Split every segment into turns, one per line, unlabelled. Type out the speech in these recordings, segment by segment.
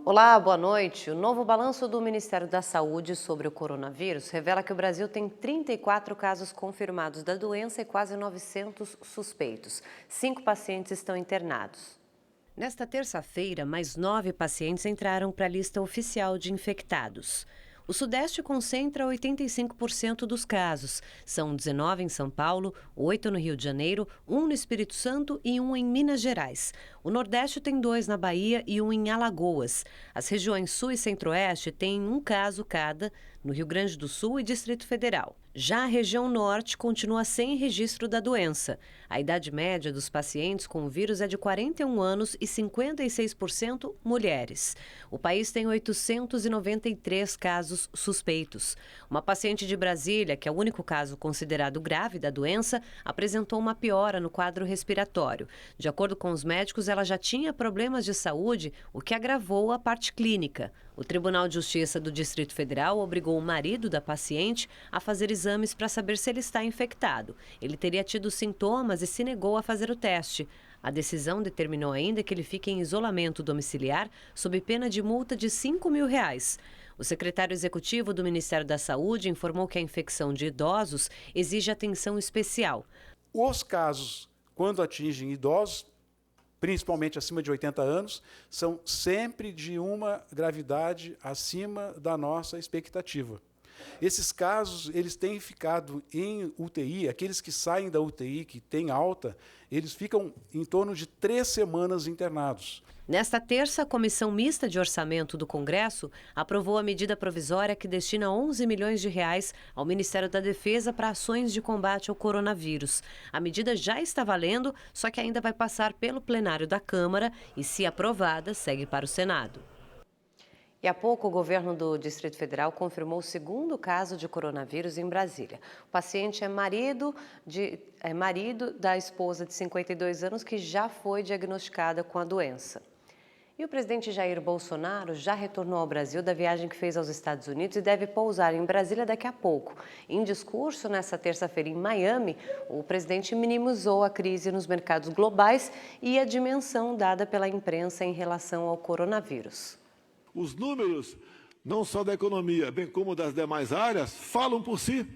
Olá, boa noite. O novo balanço do Ministério da Saúde sobre o coronavírus revela que o Brasil tem 34 casos confirmados da doença e quase 900 suspeitos. 5 pacientes estão internados. Nesta terça-feira, mais 9 pacientes entraram para a lista oficial de infectados. O Sudeste concentra 85% dos casos. São 19 em São Paulo, 8 no Rio de Janeiro, 1 no Espírito Santo e 1 em Minas Gerais. O Nordeste tem 2 na Bahia e 1 em Alagoas. As regiões Sul e Centro-Oeste têm 1 caso cada, no Rio Grande do Sul e Distrito Federal. Já a região Norte continua sem registro da doença. A idade média dos pacientes com o vírus é de 41 anos e 56% mulheres. O país tem 893 casos suspeitos. Uma paciente de Brasília, que é o único caso considerado grave da doença, apresentou uma piora no quadro respiratório. De acordo com os médicos, ela já tinha problemas de saúde, o que agravou a parte clínica. O Tribunal de Justiça do Distrito Federal obrigou o marido da paciente a fazer exames para saber se ele está infectado. Ele teria tido sintomas e se negou a fazer o teste. A decisão determinou ainda que ele fique em isolamento domiciliar sob pena de multa de R$5 mil. O secretário executivo do Ministério da Saúde informou que a infecção de idosos exige atenção especial.
Os casos, quando atingem idosos, principalmente acima de 80 anos, são sempre de uma gravidade acima da nossa expectativa. Esses casos, eles têm ficado em UTI, aqueles que saem da UTI, que têm alta, eles ficam em torno de 3 semanas internados.
Nesta terça, a Comissão Mista de Orçamento do Congresso aprovou a medida provisória que destina R$11 milhões ao Ministério da Defesa para ações de combate ao coronavírus. A medida já está valendo, só que ainda vai passar pelo plenário da Câmara e, se aprovada, segue para o Senado. E há pouco, o governo do Distrito Federal confirmou o segundo caso de coronavírus em Brasília. O paciente é marido da esposa de 52 anos que já foi diagnosticada com a doença. E o presidente Jair Bolsonaro já retornou ao Brasil da viagem que fez aos Estados Unidos e deve pousar em Brasília daqui a pouco. Em discurso nesta terça-feira em Miami, o presidente minimizou a crise nos mercados globais e a dimensão dada pela imprensa em relação ao coronavírus.
Os números, não só da economia, bem como das demais áreas, falam por si.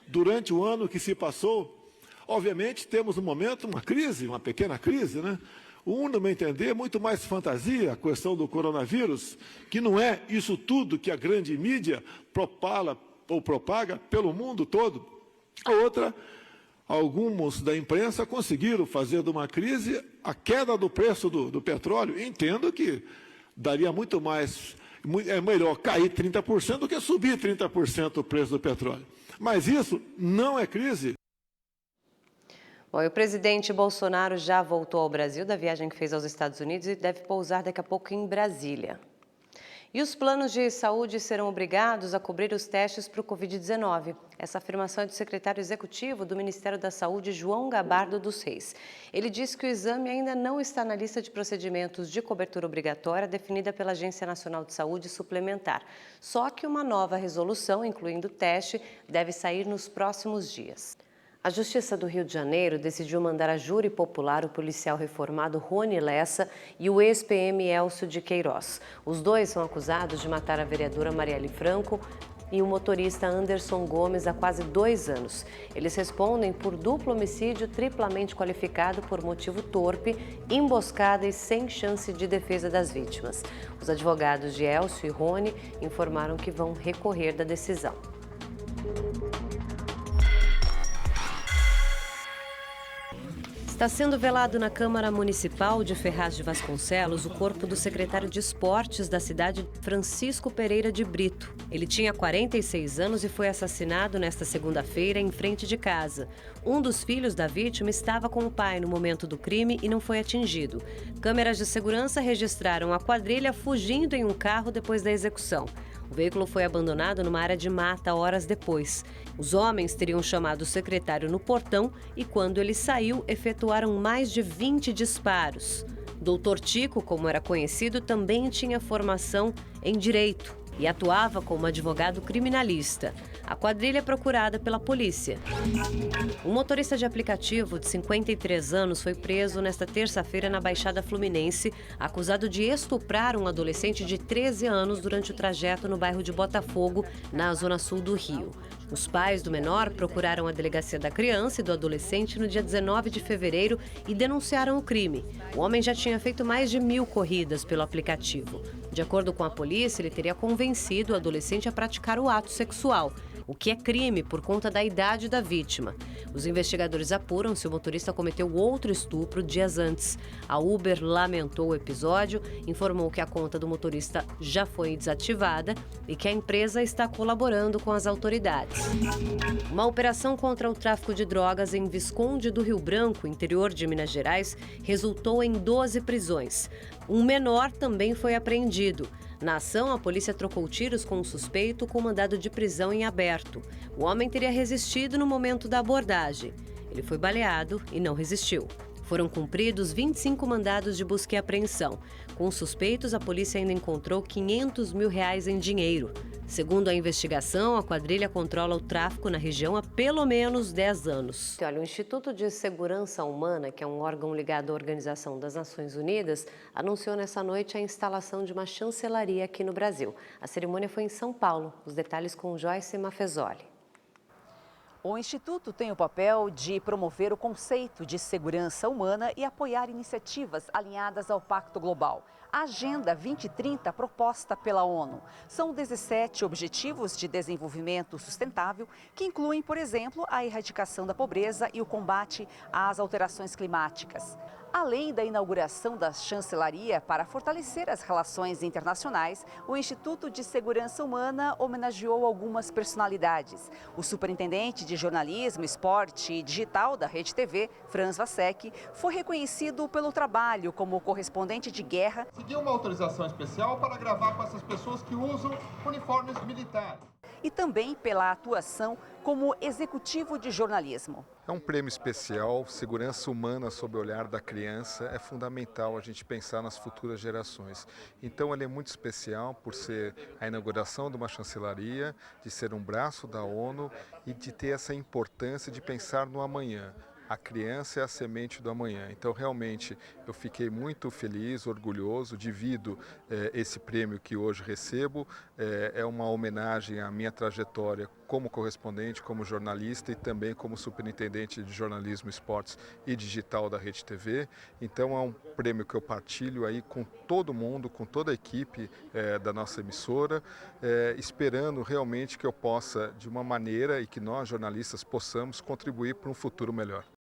Durante o ano que se passou, obviamente temos no momento uma crise, uma pequena crise, né? No meu entender, muito mais fantasia a questão do coronavírus, que não é isso tudo que a grande mídia propala ou propaga pelo mundo todo. A outra, alguns da imprensa conseguiram fazer de uma crise a queda do preço do petróleo. Entendo que daria muito mais, é melhor cair 30% do que subir 30% o preço do petróleo. Mas isso não é crise.
Bom, e o presidente Bolsonaro já voltou ao Brasil da viagem que fez aos Estados Unidos e deve pousar daqui a pouco em Brasília. E os planos de saúde serão obrigados a cobrir os testes para o Covid-19. Essa afirmação é do secretário executivo do Ministério da Saúde, João Gabardo dos Reis. Ele disse que o exame ainda não está na lista de procedimentos de cobertura obrigatória definida pela Agência Nacional de Saúde Suplementar. Só que uma nova resolução, incluindo o teste, deve sair nos próximos dias. A Justiça do Rio de Janeiro decidiu mandar a júri popular o policial reformado Rony Lessa e o ex-PM Elcio de Queiroz. Os dois são acusados de matar a vereadora Marielle Franco e o motorista Anderson Gomes há quase 2 anos. Eles respondem por duplo homicídio triplamente qualificado por motivo torpe, emboscada e sem chance de defesa das vítimas. Os advogados de Elcio e Rony informaram que vão recorrer da decisão. Está sendo velado na Câmara Municipal de Ferraz de Vasconcelos o corpo do secretário de Esportes da cidade, Francisco Pereira de Brito. Ele tinha 46 anos e foi assassinado nesta segunda-feira em frente de casa. Um dos filhos da vítima estava com o pai no momento do crime e não foi atingido. Câmeras de segurança registraram a quadrilha fugindo em um carro depois da execução. O veículo foi abandonado numa área de mata horas depois. Os homens teriam chamado o secretário no portão e, quando ele saiu, efetuaram mais de 20 disparos. Doutor Tico, como era conhecido, também tinha formação em direito e atuava como advogado criminalista. A quadrilha é procurada pela polícia. Um motorista de aplicativo de 53 anos foi preso nesta terça-feira na Baixada Fluminense, acusado de estuprar um adolescente de 13 anos durante o trajeto no bairro de Botafogo, na zona sul do Rio. Os pais do menor procuraram a delegacia da criança e do adolescente no dia 19 de fevereiro e denunciaram o crime. O homem já tinha feito mais de 1.000 corridas pelo aplicativo. De acordo com a polícia, ele teria convencido o adolescente a praticar o ato sexual, o que é crime por conta da idade da vítima. Os investigadores apuram se o motorista cometeu outro estupro dias antes. A Uber lamentou o episódio, informou que a conta do motorista já foi desativada e que a empresa está colaborando com as autoridades. Uma operação contra o tráfico de drogas em Visconde do Rio Branco, interior de Minas Gerais, resultou em 12 prisões. Um menor também foi apreendido. Na ação, a polícia trocou tiros com um suspeito com mandado de prisão em aberto. O homem teria resistido no momento da abordagem. Ele foi baleado e não resistiu. Foram cumpridos 25 mandados de busca e apreensão. Com os suspeitos, a polícia ainda encontrou R$500 mil em dinheiro. Segundo a investigação, a quadrilha controla o tráfico na região há pelo menos 10 anos. Olha, o Instituto de Segurança Humana, que é um órgão ligado à Organização das Nações Unidas, anunciou nessa noite a instalação de uma chancelaria aqui no Brasil. A cerimônia foi em São Paulo. Os detalhes com Joyce Mafezoli.
O Instituto tem o papel de promover o conceito de segurança humana e apoiar iniciativas alinhadas ao Pacto Global. A Agenda 2030, proposta pela ONU. São 17 Objetivos de Desenvolvimento Sustentável, que incluem, por exemplo, a erradicação da pobreza e o combate às alterações climáticas. Além da inauguração da chancelaria para fortalecer as relações internacionais, o Instituto de Segurança Humana homenageou algumas personalidades. O superintendente de jornalismo, esporte e digital da Rede TV, Franz Vassec, foi reconhecido pelo trabalho como correspondente de guerra.
Conseguiu uma autorização especial para gravar com essas pessoas que usam uniformes militares.
E também pela atuação como executivo de jornalismo.
É um prêmio especial, segurança humana sob o olhar da criança, é fundamental a gente pensar nas futuras gerações. Então ele é muito especial por ser a inauguração de uma chancelaria, de ser um braço da ONU e de ter essa importância de pensar no amanhã. A criança é a semente do amanhã. Então, realmente, eu fiquei muito feliz, orgulhoso, divido esse prêmio que hoje recebo. É uma homenagem à minha trajetória como correspondente, como jornalista e também como superintendente de jornalismo, esportes e digital da Rede TV. Então, é um prêmio que eu partilho aí com todo mundo, com toda a equipe da nossa emissora, esperando realmente que eu possa, de uma maneira, e que nós, jornalistas, possamos contribuir para um futuro melhor.